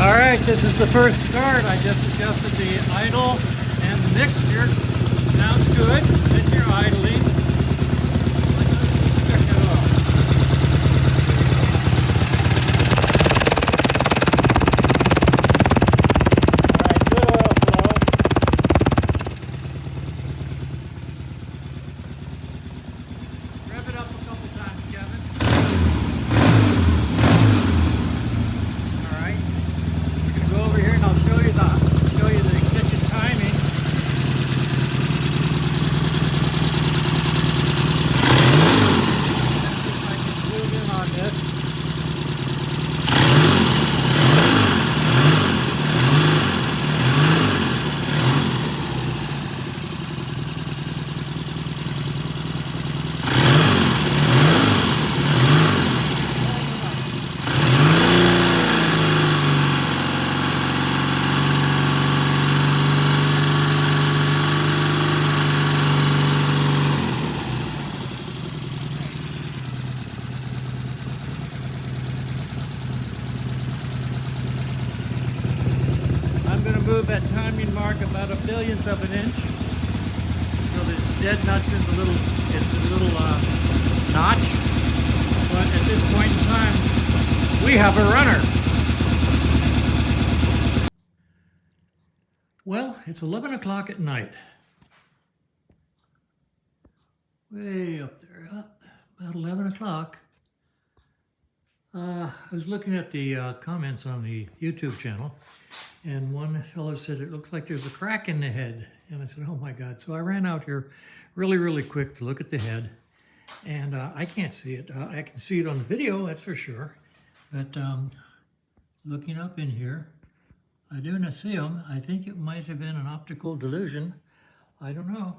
All right, this is the first start. I just adjusted the idle and the mixture. Sounds good. Then you're idling. Let's check it off. All right, good oil flow. Rev it up a couple times, Kevin. Go over here and I'll show you the kitchen timing. See if I can zoom in on this. Move that timing mark about a billionth of an inch so that it's dead nuts in the little notch. But at this point in time, we have a runner. Well, it's 11 o'clock at night. Way up there, about 11 o'clock. I was looking at the comments on the YouTube channel, and one fellow said it looks like there's a crack in the head. And I said, oh my God. So I ran out here really quick to look at the head, and I can't see it. I can see it on the video, that's for sure. But looking up in here, I do not see them. I think it might have been an optical delusion. I don't know.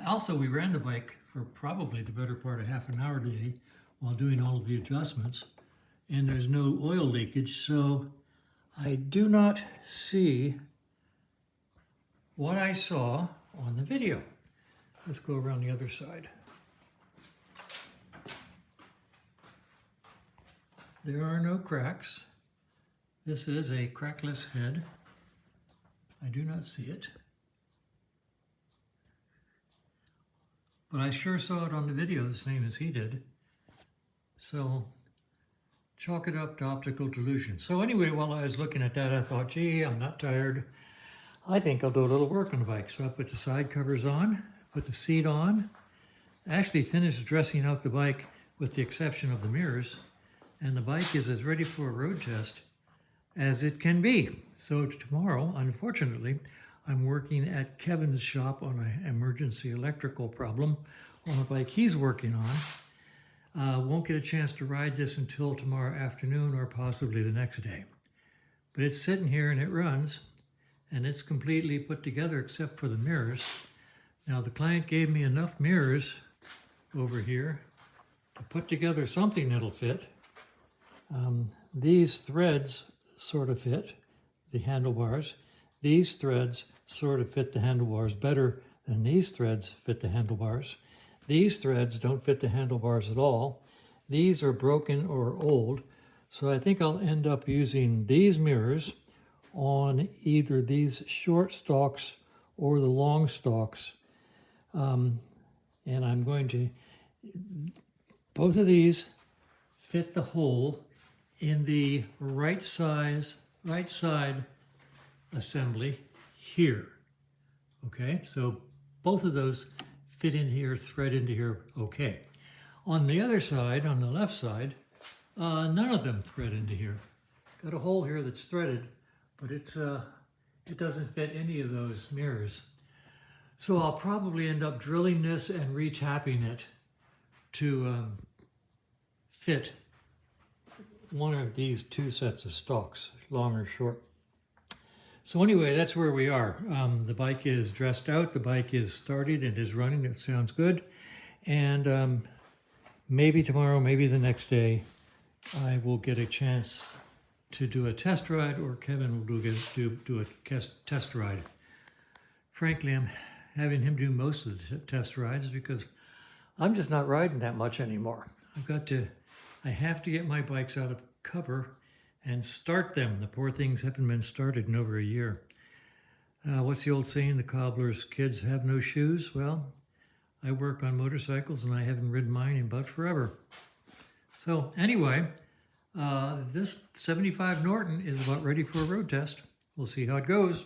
Also, we ran the bike for probably the better part of half an hour today while doing all of the adjustments. And there's no oil leakage, so I do not see what I saw on the video. Let's go around the other side. There are no cracks. This is a crackless head. I do not see it. But I sure saw it on the video the same as he did. So chalk it up to optical delusion. So anyway, while I was looking at that, I thought, gee, I'm not tired. I think I'll do a little work on the bike. So I put the side covers on, put the seat on. I actually finished dressing out the bike with the exception of the mirrors. And the bike is as ready for a road test as it can be. So tomorrow, unfortunately, I'm working at Kevin's shop on an emergency electrical problem on a bike he's working on. Won't get a chance to ride this until tomorrow afternoon or possibly the next day. But it's sitting here and it runs, and it's completely put together except for the mirrors. Now the client gave me enough mirrors over here to put together something that'll fit. These threads sort of fit the handlebars. These threads sort of fit the handlebars better than these threads fit the handlebars. These threads don't fit the handlebars at all. These are broken or old. So I think I'll end up using these mirrors on either these short stalks or the long stalks. And I'm going to, both of these fit the hole in the right side assembly here. Okay, so both of those fit in here, thread into here, okay. On the other side, on the left side, none of them thread into here. Got a hole here that's threaded, but it doesn't fit any of those mirrors. So I'll probably end up drilling this and retapping it to fit one of these two sets of stalks, long or short. So anyway, that's where we are. The bike is dressed out, the bike is started, it is running, it sounds good. And maybe tomorrow, maybe the next day, I will get a chance to do a test ride, or Kevin will do a test ride. Frankly, I'm having him do most of the test rides because I'm just not riding that much anymore. I have to get my bikes out of cover and start them. The poor things haven't been started in over a year. What's the old saying? The cobbler's kids have no shoes. Well, I work on motorcycles and I haven't ridden mine in about forever. So anyway, this 75 Norton is about ready for a road test. We'll see how it goes.